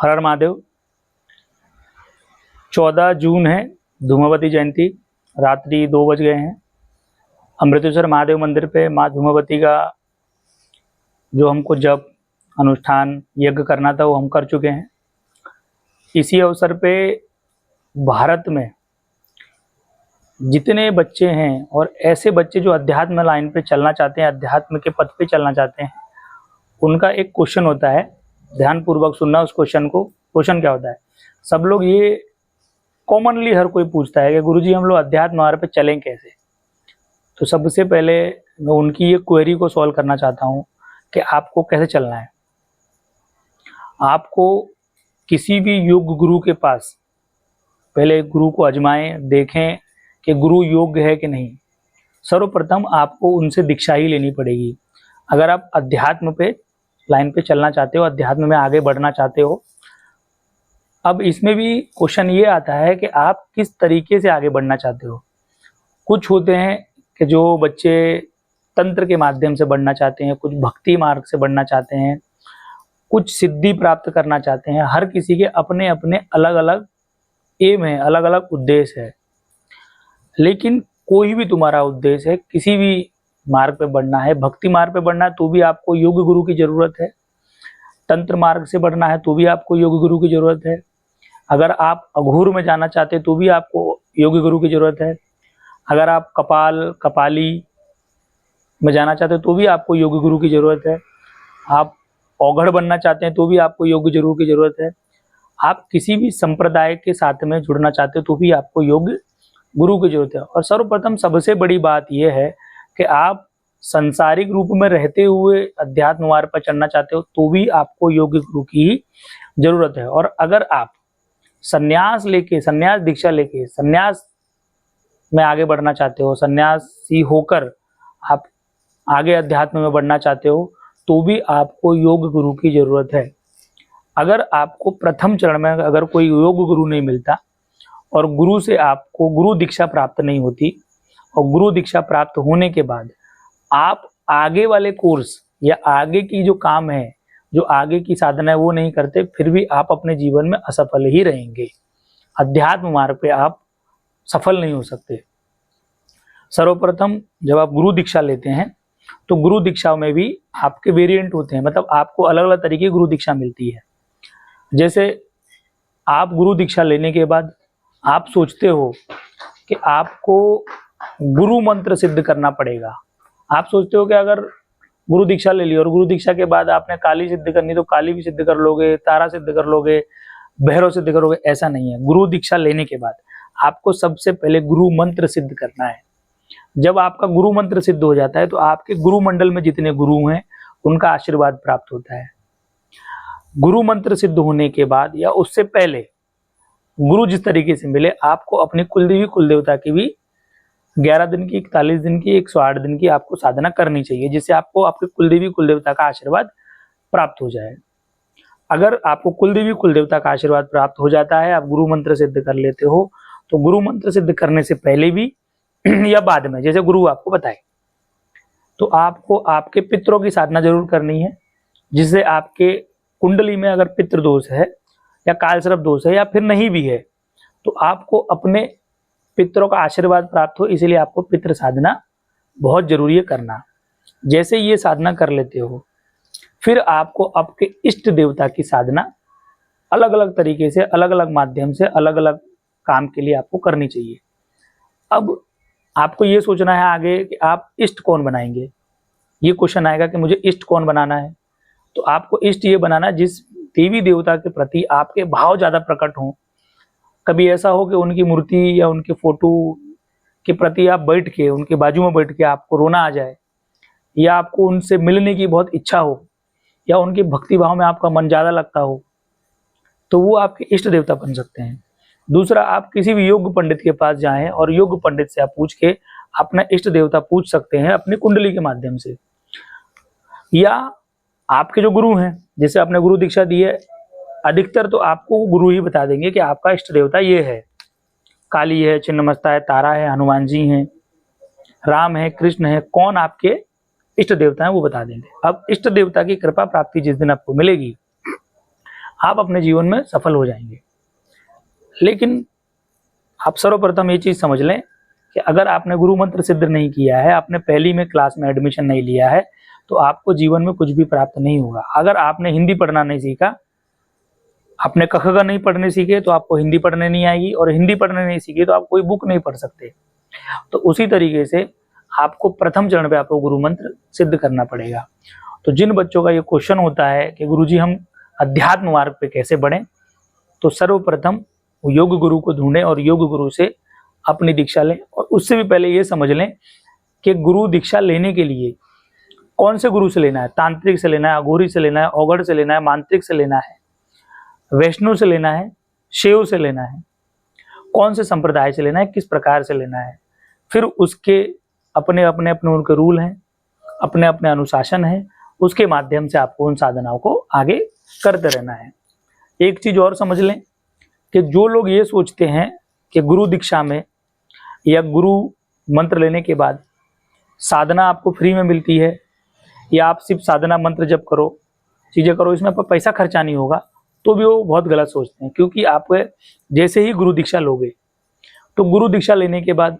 हर हर महादेव। 14 जून है, धूमावती जयंती। रात्रि 2 बज गए हैं। अमृतेश्वर महादेव मंदिर पे माँ धूमावती का जो हमको जप अनुष्ठान यज्ञ करना था वो हम कर चुके हैं। इसी अवसर पे भारत में जितने बच्चे हैं और ऐसे बच्चे जो अध्यात्म लाइन पे चलना चाहते हैं, अध्यात्म के पथ पे चलना चाहते हैं, उनका एक क्वेश्चन होता है। ध्यानपूर्वक सुनना उस क्वेश्चन को। क्वेश्चन क्या होता है? सब लोग ये कॉमनली हर कोई पूछता है कि गुरुजी हम लोग अध्यात्म मार्ग पे चलें कैसे। तो सबसे पहले मैं उनकी ये क्वेरी को सॉल्व करना चाहता हूँ कि आपको कैसे चलना है। आपको किसी भी योग गुरु के पास पहले गुरु को आजमाएं, देखें कि गुरु योग्य है कि नहीं। सर्वप्रथम आपको उनसे दीक्षा ही लेनी पड़ेगी। अगर आप अध्यात्म पे लाइन पे चलना चाहते हो, अध्यात्म में आगे बढ़ना चाहते हो। अब इसमें भी क्वेश्चन ये आता है कि आप किस तरीके से आगे बढ़ना चाहते हो। कुछ होते हैं कि जो बच्चे तंत्र के माध्यम से बढ़ना चाहते हैं, कुछ भक्ति मार्ग से बढ़ना चाहते हैं, कुछ सिद्धि प्राप्त करना चाहते हैं। हर किसी के अपने अपने अलग अलग एम है, अलग अलग उद्देश्य है। लेकिन कोई भी तुम्हारा उद्देश्य है, किसी भी मार्ग पे बढ़ना है, भक्ति मार्ग पे बढ़ना है तो भी आपको योग गुरु की जरूरत है। तंत्र मार्ग से बढ़ना है तो भी आपको योग गुरु की जरूरत है। अगर आप अघोर में जाना चाहते हैं तो भी आपको योग गुरु की जरूरत है। अगर आप कपाल कपाली में जाना चाहते हैं तो भी आपको योग गुरु की जरूरत है। आप औघड़ बनना चाहते हैं तो भी आपको योग गुरु की जरूरत है। आप किसी भी संप्रदाय के साथ में जुड़ना चाहते हो तो भी आपको योग गुरु की जरूरत है। और सर्वप्रथम सबसे बड़ी बात यह है कि आप संसारिक रूप में रहते हुए अध्यात्म मार्ग पर चलना चाहते हो तो भी आपको योग गुरु की जरूरत है। और अगर आप संन्यास लेके, संन्यास दीक्षा लेके संन्यास में आगे बढ़ना चाहते हो, सन्यासी होकर आप आगे अध्यात्म में बढ़ना चाहते हो तो भी आपको योग गुरु की जरूरत है। अगर आपको प्रथम चरण में अगर कोई योग गुरु नहीं मिलता और गुरु से आपको गुरु दीक्षा प्राप्त नहीं होती और गुरु दीक्षा प्राप्त होने के बाद आप आगे वाले कोर्स या आगे की जो काम है, जो आगे की साधना है वो नहीं करते, फिर भी आप अपने जीवन में असफल ही रहेंगे। अध्यात्म मार्ग पे आप सफल नहीं हो सकते। सर्वप्रथम जब आप गुरु दीक्षा लेते हैं तो गुरु दीक्षा में भी आपके वेरिएंट होते हैं, मतलब आपको अलग अलग तरीके की गुरु दीक्षा मिलती है। जैसे आप गुरु दीक्षा लेने के बाद आप सोचते हो कि आपको गुरु मंत्र सिद्ध करना पड़ेगा। आप सोचते हो कि अगर गुरु दीक्षा ले ली और गुरु दीक्षा के बाद आपने काली सिद्ध करनी तो काली भी सिद्ध कर लोगे, तारा सिद्ध कर लोगे, भैरव सिद्ध करोगे। ऐसा नहीं है। गुरु दीक्षा लेने के बाद आपको सबसे पहले गुरु मंत्र सिद्ध करना है। जब आपका गुरु मंत्र सिद्ध हो जाता है तो आपके गुरु मंडल में जितने गुरु हैं उनका आशीर्वाद प्राप्त होता है। गुरु मंत्र सिद्ध होने के बाद या उससे पहले गुरु जिस तरीके से मिले, आपको अपनी कुलदेवी कुलदेवता की भी 11 दिन की, 41 दिन की, 108 दिन की आपको साधना करनी चाहिए, जिससे आपको आपके कुलदेवी कुलदेवता का आशीर्वाद प्राप्त हो जाए। अगर आपको कुलदेवी कुलदेवता का आशीर्वाद प्राप्त हो जाता है, आप गुरु मंत्र सिद्ध कर लेते हो, तो गुरु मंत्र सिद्ध करने से पहले भी या बाद में, जैसे गुरु आपको बताए, तो आपको आपके पितरों की साधना जरूर करनी है। जिससे आपके कुंडली में अगर पितृ दोष है या कालसर्प दोष है या फिर नहीं भी है तो आपको अपने पितरों का आशीर्वाद प्राप्त हो, इसीलिए आपको पितृ साधना बहुत जरूरी है करना। जैसे ये साधना कर लेते हो फिर आपको आपके इष्ट देवता की साधना अलग अलग तरीके से, अलग अलग माध्यम से, अलग अलग काम के लिए आपको करनी चाहिए। अब आपको ये सोचना है आगे कि आप इष्ट कौन बनाएंगे। ये क्वेश्चन आएगा कि मुझे इष्ट कौन बनाना है। तो आपको इष्ट ये बनाना है जिस देवी देवता के प्रति आपके भाव ज्यादा प्रकट हों। कभी ऐसा हो कि उनकी मूर्ति या उनके फोटो के प्रति आप बैठ के, उनके बाजू में बैठ के आपको रोना आ जाए, या आपको उनसे मिलने की बहुत इच्छा हो, या उनके भक्ति भाव में आपका मन ज्यादा लगता हो, तो वो आपके इष्ट देवता बन सकते हैं। दूसरा, आप किसी भी योग पंडित के पास जाएं और योग पंडित से आप पूछ के अपना इष्ट देवता पूछ सकते हैं अपनी कुंडली के माध्यम से। या आपके जो गुरु हैं, जैसे आपने गुरु दीक्षा दी है, अधिकतर तो आपको गुरु ही बता देंगे कि आपका इष्ट देवता ये है। काली है, छिन्नमस्ता है, तारा है, हनुमान जी हैं, राम है, कृष्ण है, कौन आपके इष्ट देवता है वो बता देंगे। अब इष्ट देवता की कृपा प्राप्ति जिस दिन आपको मिलेगी, आप अपने जीवन में सफल हो जाएंगे। लेकिन आप सर्वप्रथम ये चीज़ समझ लें कि अगर आपने गुरु मंत्र सिद्ध नहीं किया है, आपने पहली में क्लास में एडमिशन नहीं लिया है, तो आपको जीवन में कुछ भी प्राप्त नहीं होगा। अगर आपने हिंदी पढ़ना नहीं सीखा, आपने क ख ग नहीं पढ़ने सीखे, तो आपको हिंदी पढ़ने नहीं आएगी, और हिंदी पढ़ने नहीं सीखे तो आप कोई बुक नहीं पढ़ सकते। तो उसी तरीके से आपको प्रथम चरण पे आपको गुरु मंत्र सिद्ध करना पड़ेगा। तो जिन बच्चों का ये क्वेश्चन होता है कि गुरुजी हम अध्यात्म मार्ग पे कैसे बढ़ें, तो सर्वप्रथम योग गुरु को ढूंढें और योग गुरु से अपनी दीक्षा लें। और उससे भी पहले ये समझ लें कि गुरु दीक्षा लेने के लिए कौन से गुरु से लेना है। तांत्रिक से लेना है, अघोरी से लेना है, औगड़ से लेना है, मांत्रिक से लेना है, वैष्णव से लेना है, शैव से लेना है, कौन से संप्रदाय से लेना है, किस प्रकार से लेना है। फिर उसके अपने अपने उनके रूल हैं, अपने अपने अनुशासन है। उसके माध्यम से आपको उन साधनाओं को आगे करते रहना है। एक चीज और समझ लें कि जो लोग ये सोचते हैं कि गुरु दीक्षा में या गुरु मंत्र लेने के बाद साधना आपको फ्री में मिलती है, या आप सिर्फ साधना मंत्र जप करो, चीज़ें करो, इसमें आपका पैसा खर्चा नहीं होगा, तो भी वो बहुत गलत सोचते हैं। क्योंकि आप जैसे ही गुरु दीक्षा लोगे, तो गुरु दीक्षा लेने के बाद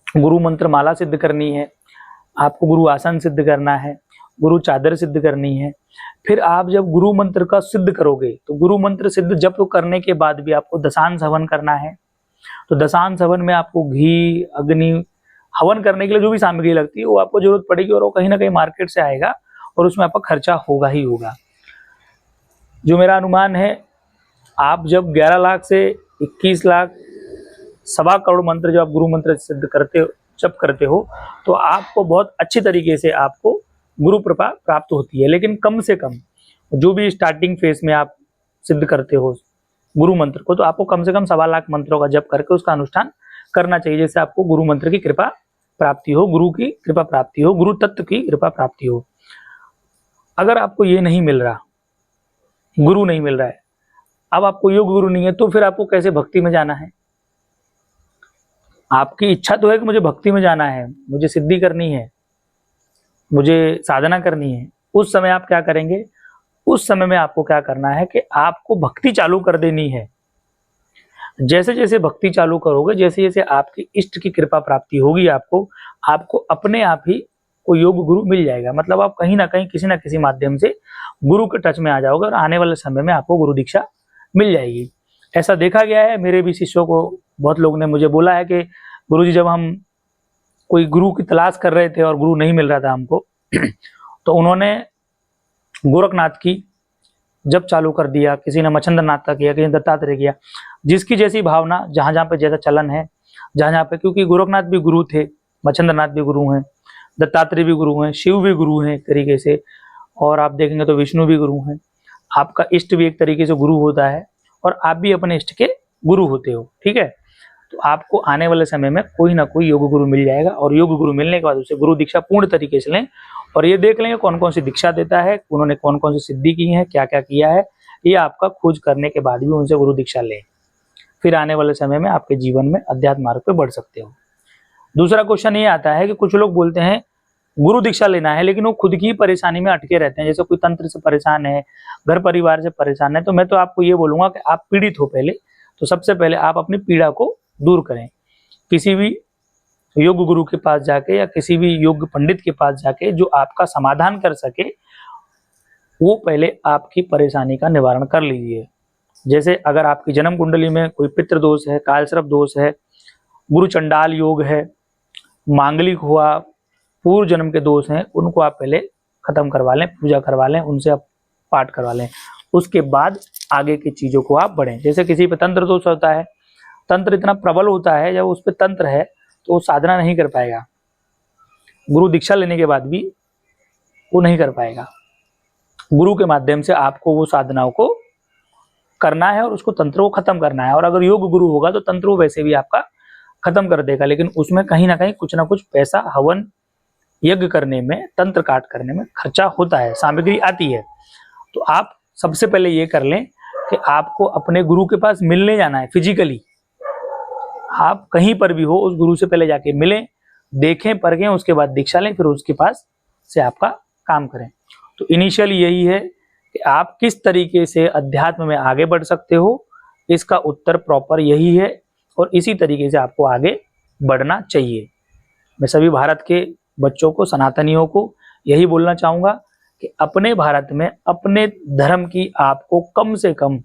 गुरु मंत्र माला सिद्ध करनी है, आपको गुरु आसन सिद्ध करना है, गुरु चादर सिद्ध करनी है। फिर आप जब गुरु मंत्र का सिद्ध करोगे, तो गुरु मंत्र सिद्ध जप करने के बाद भी आपको दशांश हवन करना है। तो दशांश हवन में आपको घी, अग्नि, हवन करने के लिए जो भी सामग्री लगती है वो आपको जरूरत पड़ेगी, और वो कहीं ना कहीं मार्केट से आएगा, और उसमें आपका खर्चा होगा ही होगा। जो मेरा अनुमान है, आप जब 11 लाख से 21 लाख, 1.25 करोड़ मंत्र जब आप गुरु मंत्र सिद्ध करते हो, जप करते हो, तो आपको बहुत अच्छी तरीके से आपको गुरु कृपा प्राप्त होती है। लेकिन कम से कम जो भी स्टार्टिंग फेज में आप सिद्ध करते हो गुरु मंत्र को, तो आपको कम से कम 1.25 लाख मंत्रों का जप करके उसका अनुष्ठान करना चाहिए, जैसे आपको गुरु मंत्र की कृपा प्राप्ति हो, गुरु की कृपा प्राप्ति हो, गुरु तत्व की कृपा प्राप्ति हो। अगर आपको ये नहीं मिल रहा, गुरु नहीं मिल रहा है, अब आपको योग गुरु नहीं है, तो फिर आपको कैसे भक्ति में जाना है। आपकी इच्छा तो है कि मुझे भक्ति में जाना है, मुझे सिद्धि करनी है, मुझे साधना करनी है। उस समय आप क्या करेंगे, उस समय में आपको क्या करना है कि आपको भक्ति चालू कर देनी है। जैसे जैसे भक्ति चालू करोगे, जैसे जैसे आपकी इष्ट की कृपा प्राप्ति होगी, आपको अपने आप ही कोई योग गुरु मिल जाएगा। मतलब आप कहीं ना कहीं किसी ना किसी माध्यम से गुरु के टच में आ जाओगे, और आने वाले समय में आपको गुरु दीक्षा मिल जाएगी। ऐसा देखा गया है, मेरे भी शिष्यों को बहुत लोगों ने मुझे बोला है कि गुरुजी जब हम कोई गुरु की तलाश कर रहे थे और गुरु नहीं मिल रहा था हमको, तो उन्होंने गोरखनाथ की जब चालू कर दिया, किसी ने मच्छंद्रनाथ का किया, किसी ने दत्तात्रेय किया, जिसकी जैसी भावना, जहाँ जहाँ पे जैसा चलन है, जहाँ जहाँ पे, क्योंकि गोरखनाथ भी गुरु थे, मच्छंद्रनाथ भी गुरु हैं, दत्तात्रेय भी गुरु हैं, शिव भी गुरु हैं एक तरीके से, और आप देखेंगे तो विष्णु भी गुरु हैं। आपका इष्ट भी एक तरीके से गुरु होता है, और आप भी अपने इष्ट के गुरु होते हो। ठीक है, तो आपको आने वाले समय में कोई ना कोई योग गुरु मिल जाएगा, और योग गुरु मिलने के बाद उसे गुरु दीक्षा पूर्ण तरीके से लें, और ये देख लेंगे कौन कौन सी दीक्षा देता है, उन्होंने कौन कौन सी सिद्धि की है, क्या क्या किया है, ये आपका खोज करने के बाद भी उनसे गुरु दीक्षा लें। फिर आने वाले समय में आपके जीवन में अध्यात्म मार्ग पे बढ़ सकते हो। दूसरा क्वेश्चन ये आता है कि कुछ लोग बोलते हैं गुरु दीक्षा लेना है, लेकिन वो खुद की परेशानी में अटके रहते हैं। जैसे कोई तंत्र से परेशान है, घर परिवार से परेशान है, तो मैं तो आपको ये बोलूंगा कि आप पीड़ित हो पहले, तो सबसे पहले आप अपनी पीड़ा को दूर करें। किसी भी योग गुरु के पास जाके या किसी भी योग पंडित के पास जाके जो आपका समाधान कर सके, वो पहले आपकी परेशानी का निवारण कर लीजिए। जैसे अगर आपकी जन्म कुंडली में कोई पितृ दोष है, कालसर्प दोष है, गुरु चंडाल योग है, मांगलिक हुआ, पूर्व जन्म के दोष हैं, उनको आप पहले खत्म करवा लें, पूजा करवा लें, उनसे आप पाठ करवा लें। उसके बाद आगे की चीज़ों को आप बढ़ें। जैसे किसी पे तंत्र दोष होता है, तंत्र इतना प्रबल होता है, जब उस पर तंत्र है तो वो साधना नहीं कर पाएगा, गुरु दीक्षा लेने के बाद भी वो नहीं कर पाएगा। गुरु के माध्यम से आपको वो साधनाओं को करना है और उसको तंत्र को खत्म करना है। और अगर योग गुरु होगा तो तंत्र वैसे भी आपका खत्म कर देगा, लेकिन उसमें कहीं ना कहीं कुछ ना कुछ पैसा हवन यज्ञ करने में, तंत्र काट करने में खर्चा होता है, सामग्री आती है। तो आप सबसे पहले ये कर लें कि आपको अपने गुरु के पास मिलने जाना है फिजिकली। आप कहीं पर भी हो, उस गुरु से पहले जाके मिलें, देखें, परखें, उसके बाद दीक्षा लें, फिर उसके पास से आपका काम करें। तो इनिशियली यही है कि आप किस तरीके से अध्यात्म में आगे बढ़ सकते हो, इसका उत्तर प्रॉपर यही है और इसी तरीके से आपको आगे बढ़ना चाहिए। मैं सभी भारत के बच्चों को, सनातनियों को यही बोलना चाहूँगा कि अपने भारत में अपने धर्म की आपको कम से कम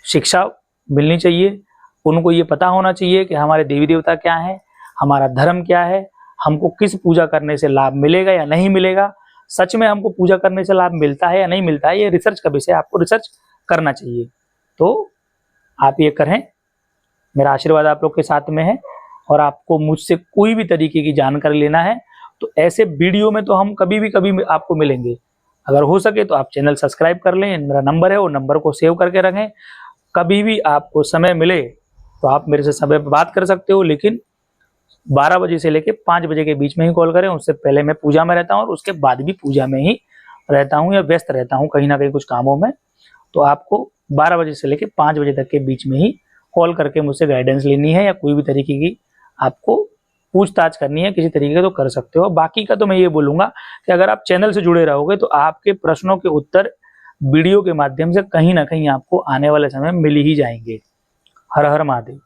शिक्षा मिलनी चाहिए। उनको ये पता होना चाहिए कि हमारे देवी देवता क्या हैं, हमारा धर्म क्या है, हमको किस पूजा करने से लाभ मिलेगा या नहीं मिलेगा, सच में हमको पूजा करने से लाभ मिलता है या नहीं मिलता है, ये रिसर्च का विषय, आपको रिसर्च करना चाहिए। तो आप ये करें, मेरा आशीर्वाद आप लोग के साथ में है। और आपको मुझसे कोई भी तरीके की जानकारी लेना है तो ऐसे वीडियो में तो हम कभी आपको मिलेंगे। अगर हो सके तो आप चैनल सब्सक्राइब कर लें, मेरा नंबर है, वो नंबर को सेव करके रखें। कभी भी आपको समय मिले तो आप मेरे से समय पर बात कर सकते हो, लेकिन 12 बजे से लेकर 5 बजे के बीच में ही कॉल करें। उससे पहले मैं पूजा में रहता हूँ और उसके बाद भी पूजा में ही रहता हूँ या व्यस्त रहता हूँ कहीं ना कहीं कुछ कामों में। तो आपको 12 बजे से लेकर 5 बजे तक के बीच में ही कॉल करके मुझसे गाइडेंस लेनी है या कोई भी तरीके की आपको पूछताछ करनी है किसी तरीके तो कर सकते हो। बाकी का तो मैं ये बोलूँगा कि अगर आप चैनल से जुड़े रहोगे तो आपके प्रश्नों के उत्तर वीडियो के माध्यम से कहीं ना कहीं आपको आने वाले समय में मिल ही जाएंगे। हर हर महादेव।